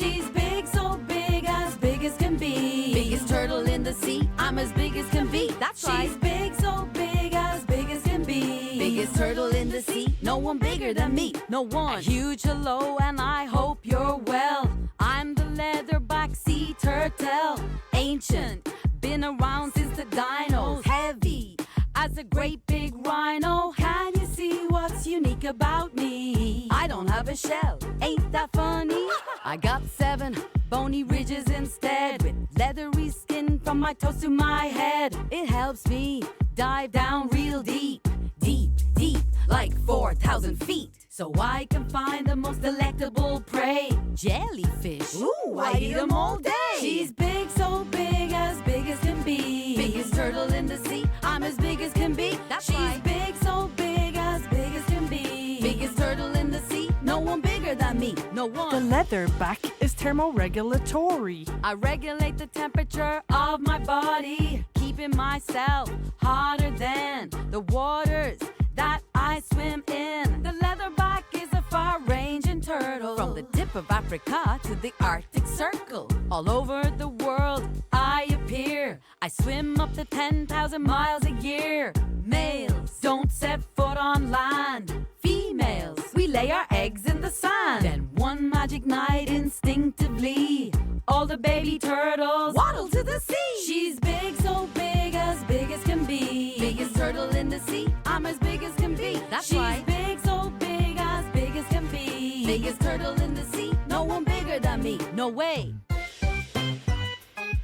She's big, so big as can be. Biggest turtle in the sea, I'm as big as can be. That's right. She's big, so big as can be. Biggest turtle in the sea, no one bigger than me. No one. A huge hello, and I hope you're well. I'm the leatherback sea turtle. Ancient, been around since the dinos. Heavy as a great big rhino. Can you see what's unique about me? I don't have a shell, ain't that funny? I got 7 bony ridges instead, with leathery skin from my toes to my head. It helps me dive down real deep, deep, deep, like 4,000 feet, so I can find the most delectable prey. Jellyfish, ooh, I eat them all day. She's big, so big as can be. Biggest turtle in the sea, I'm as big as can be. That's She's right. Big, so big as can be. Biggest turtle in the sea, no one bigger than me. No one. The leatherback is thermoregulatory. I regulate the temperature of my body, keeping myself hotter than the waters that I swim in. The leatherback is a far-ranging turtle, from the tip of Africa to the Arctic Circle. All over the world I appear. I swim up to 10,000 miles a year. Males don't set foot on land. Females, we lay our eggs in the sand. Then one magic night, instinctively, all the baby turtles waddle to the sea. She's big, so big as can be. Biggest turtle in the sea, I'm as big as can be. That's She's right. Big, so big as can be. Biggest turtle in the sea, no one bigger than me. No way.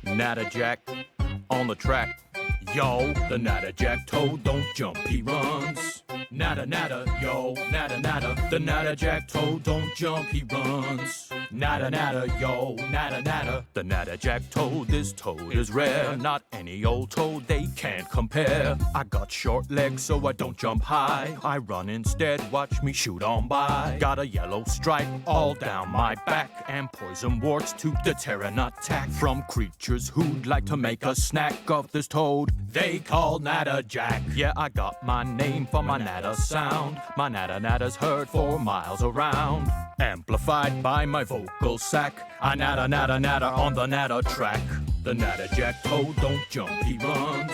Natterjack on the track. Yo, the Natterjack toad don't jump, he runs. Natter, natter, yo, natter, natter. The Natterjack toad don't jump, he runs. Natter, natter, yo, natter, natter. The Natterjack toad, this toad is rare. Not any old toad, they can't compare. I got short legs, so I don't jump high. I run instead, watch me shoot on by. Got a yellow stripe all down my back, and poison warts to deter an attack from creatures who'd like to make a snack of this toad they call Natterjack. Yeah, I got my name from my natter sound. My natter's heard for miles around. Amplified by my vocal sack, I natter, natter, natter on the natter track. The Natterjack toad don't jump, he runs.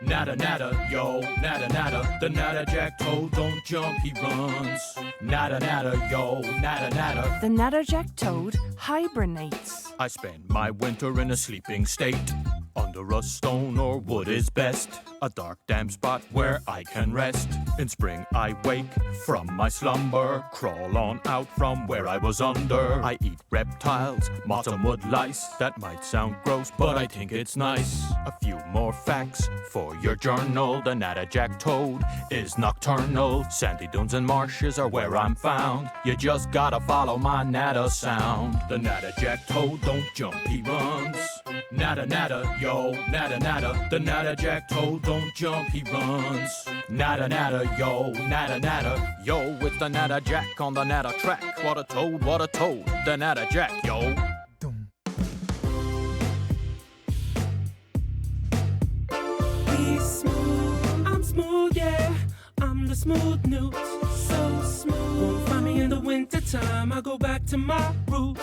Natter, natter, yo, natter, natter. The Natterjack toad don't jump, he runs. Natter, natter, yo, natter, natter. The Natterjack toad hibernates. I spend my winter in a sleeping state. Under a stone or wood is best, a dark damp spot where I can rest. In spring I wake from my slumber, crawl on out from where I was under. I eat reptiles, moths and wood lice. That might sound gross, but I think it's nice. A few more facts for your journal. The Natterjack toad is nocturnal. Sandy dunes and marshes are where I'm found. You just gotta follow my natter sound. The Natterjack toad don't jump, he runs. Natter, natter, yo, natter, natter. The Natterjack toad don't jump, he runs. Natter, natter, yo, natter, natter. Yo, it's the Natterjack on the natter track. What a toad, what a toad. The Natterjack, yo. He's smooth, I'm smooth, yeah. I'm the smooth newt, so smooth. Won't find me in the winter time. I go back to my roots.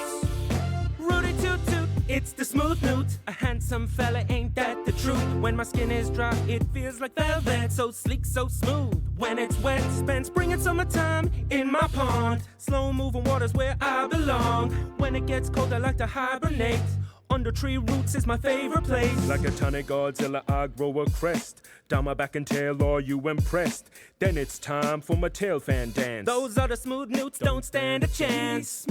Rooty toot toot, it's the smooth newt. A handsome fella, ain't that the truth? When my skin is dry, it feels like velvet. So sleek, so smooth. When it's wet, spend spring and summertime in my pond. Slow moving water's where I belong. When it gets cold, I like to hibernate. Under tree roots is my favorite place. Like a tonic Godzilla, I grow a crest. Down my back and tail, are you impressed? Then it's time for my tail fan dance. Those are the smooth newts, don't stand a chance.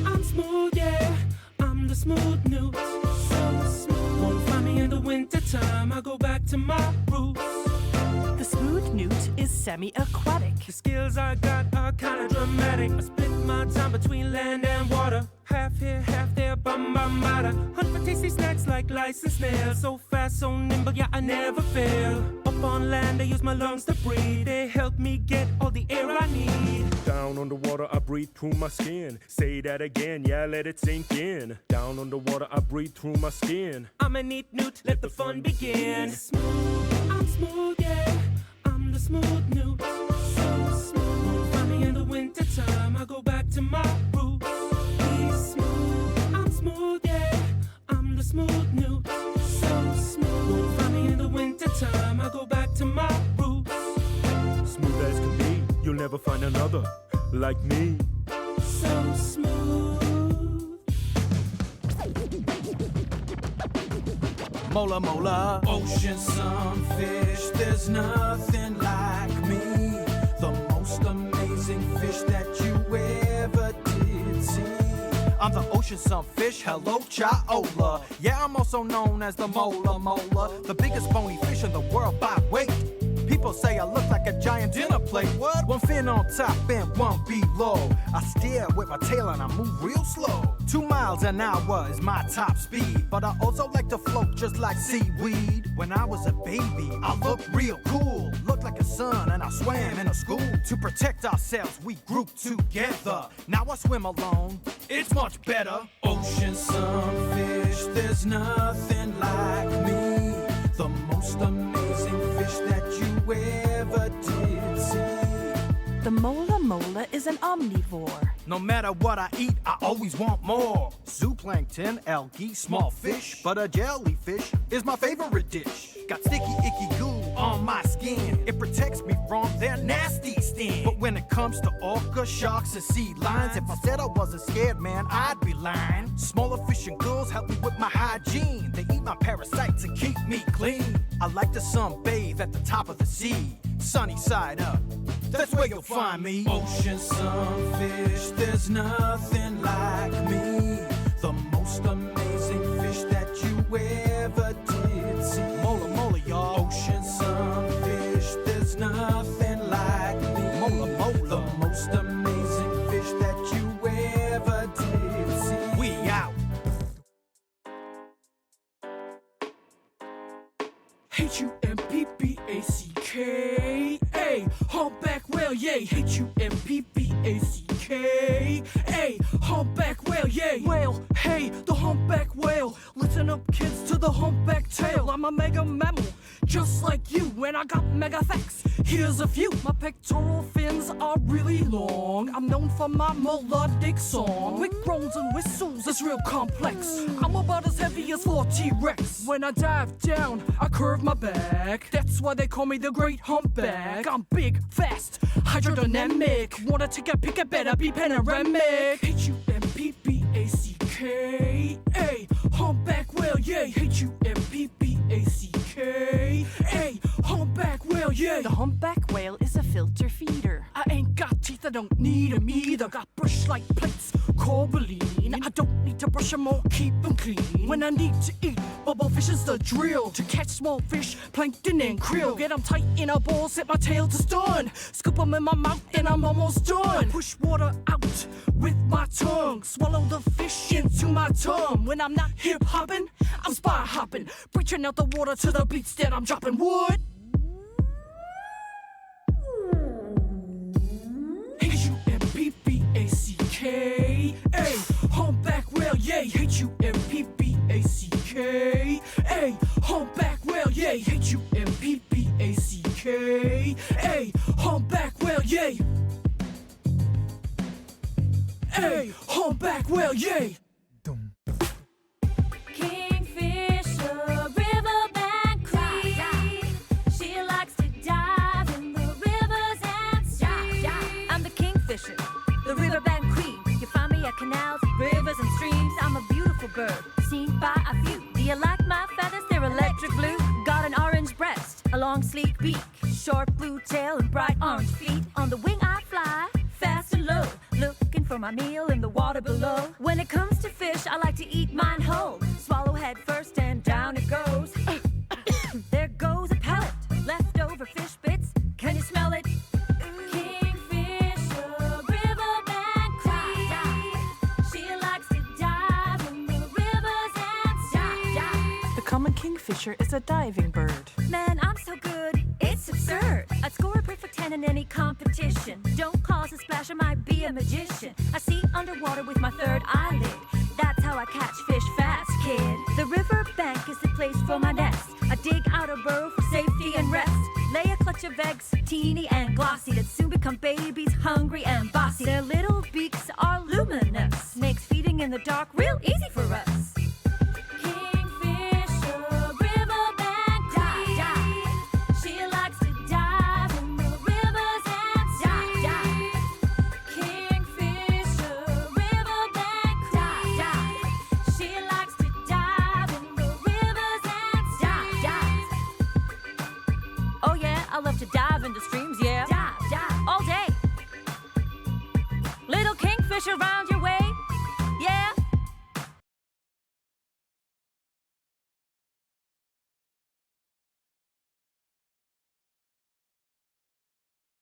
I'm smooth, yeah. I'm the smooth newt, so smooth. Won't find me in the winter time. I go back to my roots. The smooth newt is semi-aquatic. The skills I got are kinda dramatic. I split my time between land and water. Half here, half there, bum-bum-bada. Hunt for tasty snacks like lice and snails. So fast, so nimble, yeah, I never fail. Up on land, I use my lungs to breathe. They help me get all the air I need. Down underwater, I breathe through my skin. Say that again, yeah, let it sink in. Down underwater, I breathe through my skin. I'm a neat newt, let the fun begin. Smooth, I'm smooth, yeah. I'm the smooth newt, so smooth. Won't find me in the winter time. I go back to my roots. He's smooth, time, I go back to my roots. Smooth as can be, you'll never find another like me. So smooth. Mola mola, ocean sunfish, there's nothing like me. The most amazing fish that you ever did see. I'm the ocean sunfish, hello Chaola. Yeah, I'm also known as the mola, the biggest bony fish in the world by weight. People say I look like a giant dinner plate. What? One fin on top and one below. I steer with my tail and I move real slow. 2 miles an hour is my top speed, but I also like to float just like seaweed. When I was a baby, I looked real cool. Looked like a son and I swam in a school. To protect ourselves, we grouped together. Now I swim alone, it's much better. Ocean sunfish, there's nothing like me. The most amazing fish that you ever did see. The mola is an omnivore. No matter what I eat, I always want more. Zooplankton, algae, small fish, but a jellyfish is my favorite dish. Got sticky, icky goo on my skin. It protects me from their nasty sting. But when it comes to orca, sharks, and sea lions, if I said I wasn't scared, man, I'd be lying. Smaller fish and gulls help me with my hygiene. They eat my parasites and keep me clean. I like to sunbathe at the top of the sea. Sunny side up, that's where you'll find me. Ocean sunfish, there's nothing like me. The most amazing fish that you ever did see. Mola mola, y'all. Ocean sunfish, there's nothing like me. Mola mola, the most amazing fish that you ever did see. We out. H-U-M-P-P-A-C-K-A, humpback whale, yay. H-U-M-P-P-A-C-K-A, humpback whale, yay. Whale, hey, the humpback whale. Listen up, kids, to the humpback tale. I'm a mega mammal, just like you, and I got mega facts. Here's a few. My pectoral fins are really long. I'm known for my melodic song. With groans and whistles, it's real complex. I'm about as heavy as 4 T-Rex. When I dive down, I curve my back. That's why they call me the great humpback. I'm big, fast, hydrodynamic. Wanna take a pic, it better be panoramic. H-U-M-P-P-A-C-K-A, humpback whale, yay. H-U-M-P-P-A-C-K-A, humpback whale, yay. The humpback whale is a filter feeder. I ain't got teeth, I don't need 'em either. Got brush like plates, Corbeline. I don't need to brush 'em or keep 'em clean. When I need to eat, bubblefish is the drill. To catch small fish, plankton and krill. Get 'em tight in a ball, set my tail to stun. Scoop 'em in my mouth and I'm almost done. Push water out with my tongue. Swallow the fish into my tongue. When I'm not hip hopping, I'm spy hopping. Reaching out the water to the beats that I'm dropping wood. H-U-M-P-P-A-C-K-A, humpback whale, yay. H-U-M-P-P-A-C-K-A, humpback whale, yay. H-U-M-P-P-A-C-K-A, humpback whale, yay. A humpback whale, yay. Kingfisher, riverbank queen. She likes to dive in the rivers and seas. I'm the kingfisher, the riverbank queen. You find me at canals, rivers, and streams. I'm a beautiful bird, seen by a few. Do you like my feathers? They're electric blue. Got an orange breast, a long sleek beak, short blue tail, and bright orange feet. On the wing I fly, fast and low, looking for my meal in the water below. When it comes to fish, I like to eat mine whole. Swallow head first and down it goes. There goes a pellet, leftover fish bits. Can you smell it? Kingfisher, riverbank queen. She likes to dive in the rivers and seas. The common kingfisher is a diving bird. Man, I'm so good, it's absurd. I'd score a perfect 10 in any competition. Don't cause a splash, I might be a magician. I see underwater with my third eyelid. That's how I catch fish fast, kid. The river bank is the place for my nest. I dig out a burrow for safety and rest. Lay a clutch of eggs, teeny and glossy, that soon become babies, hungry and bossy. Their little beaks are luminous, makes feeding in the dark